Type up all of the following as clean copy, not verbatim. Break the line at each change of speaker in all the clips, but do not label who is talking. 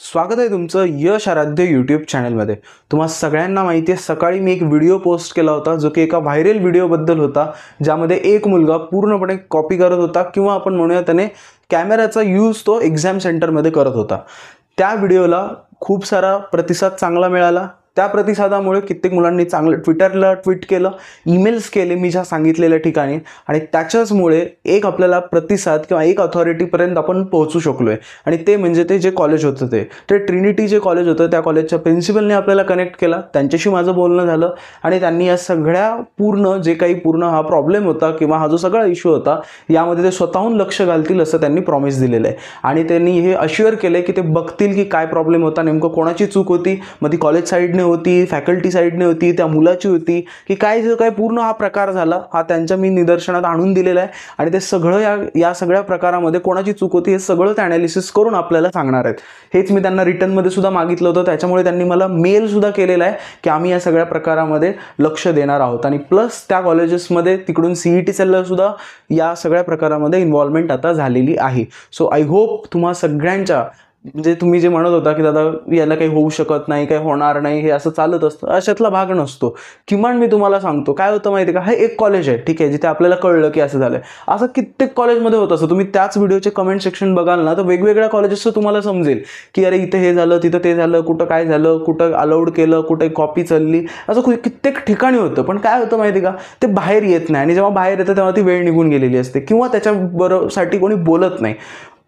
स्वागत आहे तुमचं यश आराध्य यूट्यूब चॅनलमध्ये। तुम्हाला सगळ्यांना माहिती आहे, सकाळी मी एक व्हिडिओ पोस्ट केला होता जो की एका व्हायरल व्हिडिओबद्दल होता, ज्यामध्ये एक मुलगा पूर्णपणे कॉपी करत होता किंवा आपण म्हणूया त्याने कॅमेराचा यूज तो एक्झाम सेंटरमध्ये करत होता। त्या व्हिडिओला खूप सारा प्रतिसाद चांगला मिळाला। त्या प्रतिसादामुळे कित्येक मुलांनी चांगलं ट्विटरला ट्वीट केलं, ईमेल्स केले मी ज्या सांगितलेल्या ठिकाणी, आणि त्याच्याचमुळे एक आपल्याला प्रतिसाद किंवा एक अथॉरिटीपर्यंत आपण पोहोचू शकलोय। आणि ते म्हणजे ते जे कॉलेज होतं ते ट्रिनिटी जे कॉलेज होतं त्या कॉलेजच्या प्रिन्सिपलने आपल्याला कनेक्ट केला, त्यांच्याशी माझं बोलणं झालं आणि त्यांनी या सगळ्या पूर्ण हा प्रॉब्लेम होता किंवा हा जो सगळा इश्यू होता यामध्ये ते स्वतःहून लक्ष घालतील असं त्यांनी प्रॉमिस दिलेलं आहे। आणि त्यांनी हे अश्युअर केले की ते बघतील की काय प्रॉब्लेम होता, नेमकं कोणाची चूक होती, मग ती कॉलेज साईडने होती, फॅकल्टी साईडने होती, त्या मुलाची होती की काय, जो काय पूर्ण हा प्रकार झाला हा त्यांच्या मी निदर्शनात आणून दिलेला आहे। आणि ते सगळं या सगळ्या प्रकारामध्ये कोणाची चूक होती हे सगळं ते ॲनालिसिस करून आपल्याला सांगणार आहेत। हेच मी त्यांना रिटर्नमध्ये सुद्धा मागितलं होतं, त्याच्यामुळे त्यांनी मला मेल सुद्धा केलेला आहे की आम्ही या सगळ्या प्रकारामध्ये लक्ष देणार आहोत। आणि प्लस त्या कॉलेजेसमध्ये तिकडून CET सेलला सुद्धा या सगळ्या प्रकारामध्ये इन्व्हॉल्वमेंट आता झालेली आहे। सो आय होप तुम्हा सगळ्यांच्या, म्हणजे तुम्ही जे म्हणत होता की दादा याला काही होऊ शकत नाही, काही होणार नाही, हे असं चालत असतं, अशातला भाग नसतो। किमान मी तुम्हाला सांगतो काय होतं माहिती का, हे एक कॉलेज आहे ठीक आहे, जिथे आपल्याला कळलं की असं झालंय, असं कित्येक कॉलेजमध्ये होत असं। तुम्ही त्याच व्हिडिओचे कमेंट सेक्शन बघाल ना तर वेगवेगळ्या कॉलेजेसचं तुम्हाला समजेल की अरे इथे हे झालं, तिथं ते झालं, कुठं काय झालं, कुठं अलाउड केलं, कुठे कॉपी चालली, असं कित्येक ठिकाणी होतं। पण काय होतं माहिती का, ते बाहेर येत नाही, आणि जेव्हा बाहेर येतं तेव्हा ती वेळ निघून गेलेली असते किंवा त्याच्यासाठी कोणी बोलत नाही।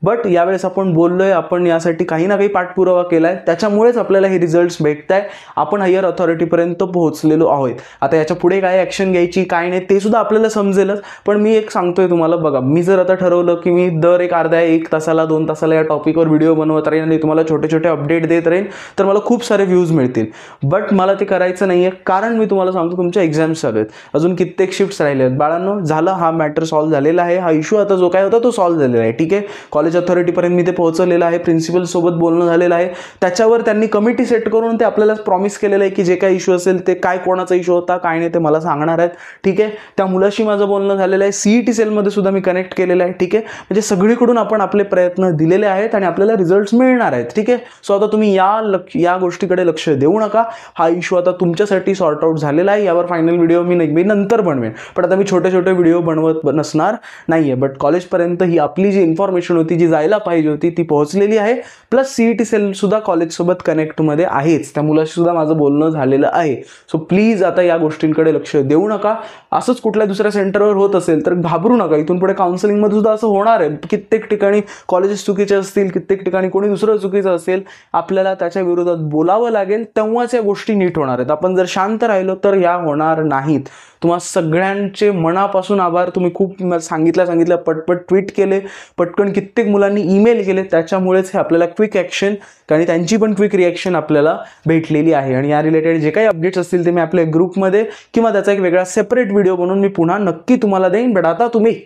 बट यावेळेस आपण बोललोय, आपण यासाठी काही ना काही पाठपुरावा केलाय, त्याच्यामुळेच आपल्याला हे रिझल्ट्स भेटत आहे, आपण हायर अथॉरिटीपर्यंत पोहोचलेलो आहोत। आता याच्या पुढे काय ॲक्शन घ्यायची काय नाही ते सुद्धा आपल्याला समजेलच। पण मी एक सांगतोय तुम्हाला, बघा मी जर आता ठरवलं की मी दर एक अर्ध्या 1 तासाला 2 तासाला या टॉपिकवर व्हिडिओ बनवत राहीन आणि तुम्हाला छोटे छोटे अपडेट देत राहीन तर मला खूप सारे व्ह्यूज मिळतील। बट मला ते करायचं नाही आहे, कारण मी तुम्हाला सांगतो तुमच्या एक्झाम्स चालू आहेत, अजून कित्येक शिफ्ट्स राहिले आहेत बाळांनो। झालं, हा मॅटर सॉल्व्ह झालेला आहे, हा इश्यू आता जो काय होता तो सॉल्व्ह झालेला आहे ठीक आहे। कॉलेज अथॉरिटीपर्यंत मी ते पोहोचलेलं आहे, प्रिन्सिपल सोबत बोलणं झालेलं आहे, त्याच्यावर त्यांनी कमिटी सेट करून ते आपल्याला प्रॉमिस केलेलं आहे की जे काही इश्यू असेल ते काय, कोणाचा इश्यू होता काय नाही ते मला सांगणार आहेत ठीक आहे। त्या मुलाशी माझं बोलणं झालेलं आहे, CET सेलमध्ये सुद्धा मी कनेक्ट केलेलं आहे ठीक आहे। म्हणजे सगळीकडून आपण आपले प्रयत्न दिलेले आहेत आणि आपल्याला रिझल्ट्स मिळणार आहेत ठीक आहे। सो आता तुम्ही या गोष्टीकडे लक्ष देऊ नका, हा इश्यू आता तुमच्यासाठी सॉर्ट आउट झालेला आहे। यावर फायनल व्हिडिओ मी नंतर बनवेन, पण आता मी छोटे छोटे व्हिडिओ बनवत नसणार नाहीये। बट कॉलेजपर्यंत ही आपली जी इन्फॉर्मेशन होती, जी जायला पाहिजे होती ती पोहोचलेली आहे। प्लस CET सेल सुद्धा कॉलेजसोबत कनेक्टमध्ये आहेच, त्या मुलाशी सुद्धा माझं बोलणं झालेलं आहे। सो प्लीज आता या गोष्टींकडे लक्ष देऊ नका। असंच कुठल्या दुसऱ्या सेंटरवर होत असेल तर घाबरू नका, इथून पुढे काउन्सिलिंगमध्ये सुद्धा असं होणार आहे। कित्येक ठिकाणी कॉलेजेस चुकीचे असतील, कित्येक ठिकाणी कोणी दुसरं चुकीचं असेल, आपल्याला त्याच्या विरोधात बोलावं लागेल, तेव्हाच या गोष्टी नीट होणार आहेत। आपण जर शांत राहिलो तर या होणार नाहीत। तुम्हा सगळ्यांचे मनापासून आभार, तुम्ही खूप सांगितलं पटपट ट्विट केले, पटकन कित्येक मुलांनी ईमेल केले, त्याच्यामुळेच हे आपल्याला क्विक ॲक्शन आणि त्यांची पण क्विक रिॲक्शन आपल्याला भेटलेली आहे। आणि या रिलेटेड जे काही अपडेट्स असतील ते मी आपल्या ग्रुपमध्ये किंवा त्याचा एक वेगळा सेपरेट व्हिडिओ बनवून मी पुन्हा नक्की तुम्हाला देईन। बट आता तुम्ही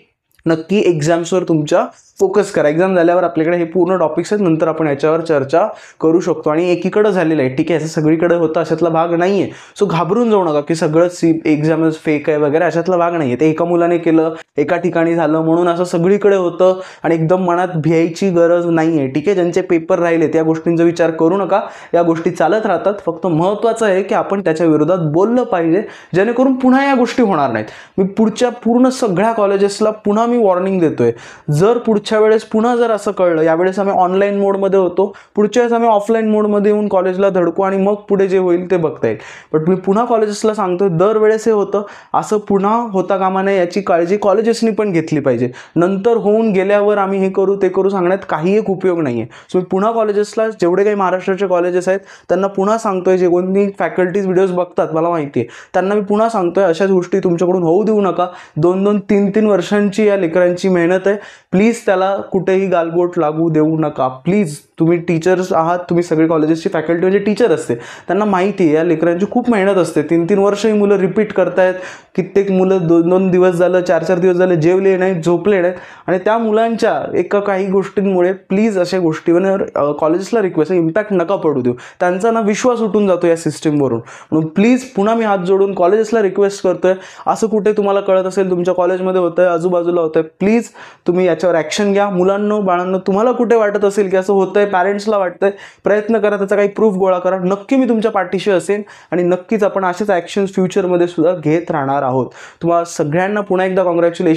नक्की एक्झाम्सवर तुमच्या फोकस करा। एक्झाम झाल्यावर आपल्याकडे हे पूर्ण टॉपिक्स आहेत, नंतर आपण याच्यावर चर्चा करू शकतो। आणि एकीकडे झालेलं आहे ठीक आहे, असं सगळीकडे होतं अशातला भाग नाही आहे। सो घाबरून जाऊ नका की सगळंच एक्झामच फेक आहे वगैरे, अशातला भाग नाही आहे। ते एका मुलाने केलं, एका ठिकाणी झालं म्हणून असं सगळीकडे होतं आणि एकदम मनात भ्यायची गरज नाही आहे ठीक आहे। ज्यांचे पेपर राहिले त्या गोष्टींचा विचार करू नका, या गोष्टी चालत राहतात। फक्त महत्त्वाचं आहे की आपण त्याच्या विरोधात बोललं पाहिजे, जेणेकरून पुन्हा या गोष्टी होणार नाहीत। मी पुढच्या पूर्ण सगळ्या कॉलेजेसला पुन्हा मी वॉर्निंग देतोय, जर पुढच्या वेळेस पुन्हा जर असं कळलं, यावेळेस आम्ही ऑनलाईन मोडमध्ये होतो, पुढच्या वेळेस आम्ही ऑफलाईन मोडमध्ये येऊन कॉलेजला धडकू आणि मग पुढे जे होईल ते बघता येईल। बट मी पुन्हा कॉलेजेसला सांगतोय, दरवेळेस हे होतं, असं पुन्हा होता कामा नये, याची काळजी कॉलेजेसनी पण घेतली पाहिजे। नंतर होऊन गेल्यावर आम्ही हे करू ते करू सांगण्यात काही एक उपयोग नाही आहे। सो मी पुन्हा कॉलेजेसला, जेवढे काही महाराष्ट्राचे कॉलेजेस आहेत त्यांना पुन्हा सांगतोय, जे कोणी फॅकल्टीज व्हिडिओज बघतात मला माहिती आहे त्यांना मी पुन्हा सांगतोय, अशाच गोष्टी तुमच्याकडून होऊ देऊ नका। 2-2, 3-3 वर्षांची या लेकरांची मेहनत आहे, प्लीज त्याला कुठेही गालबोट लागू देऊ नका प्लीज। तुम्ही टीचर्स आहात, तुम्ही सगळे कॉलेजेसची फॅकल्टी म्हणजे टीचर असते, त्यांना माहिती आहे या लेकरांची खूप मेहनत असते. 3-3 वर्ष ही मुलं रिपीट करतायत. कित्येक मुलं 2-2 दिवस झालं, 4-4 दिवस झाले जेवले नाहीत, झोपले नाहीत, आणि त्या मुलांच्या एका काही गोष्टींमुळे प्लीज अशा गोष्टीवर कॉलेजेसला रिक्वेस्ट आहे, इम्पॅक्ट नका पडू देऊ. त्यांचा ना विश्वास उठून जातो या सिस्टीमवरून. म्हणून प्लीज पुन्हा मी हात जोडून कॉलेजेसला रिक्वेस्ट करतोय, असं कुठे तुम्हाला कळत असेल तुमच्या कॉलेजमध्ये होतंय, आजूबाजूला होतंय, प्लीज तुम्ही याच्यावर ॲक्शन घ्या. मुलांनो, बाळांनो, तुम्हाला कुठे वाटत असेल की असं होतंय, पॅरेंट्सला वाटतंय, प्रयत्न करा, त्याचा काही प्रूफ गोळा करा. नक्की मी तुमच्या पाठीशी असेन आणि नक्कीच आपण असेच ॲक्शन्स फ्युचरमध्ये सुद्धा घेत राहणार आहोत. तुम्हाला सगळ्यांना पुन्हा एकदा कॉंग्रॅच्युलेशन.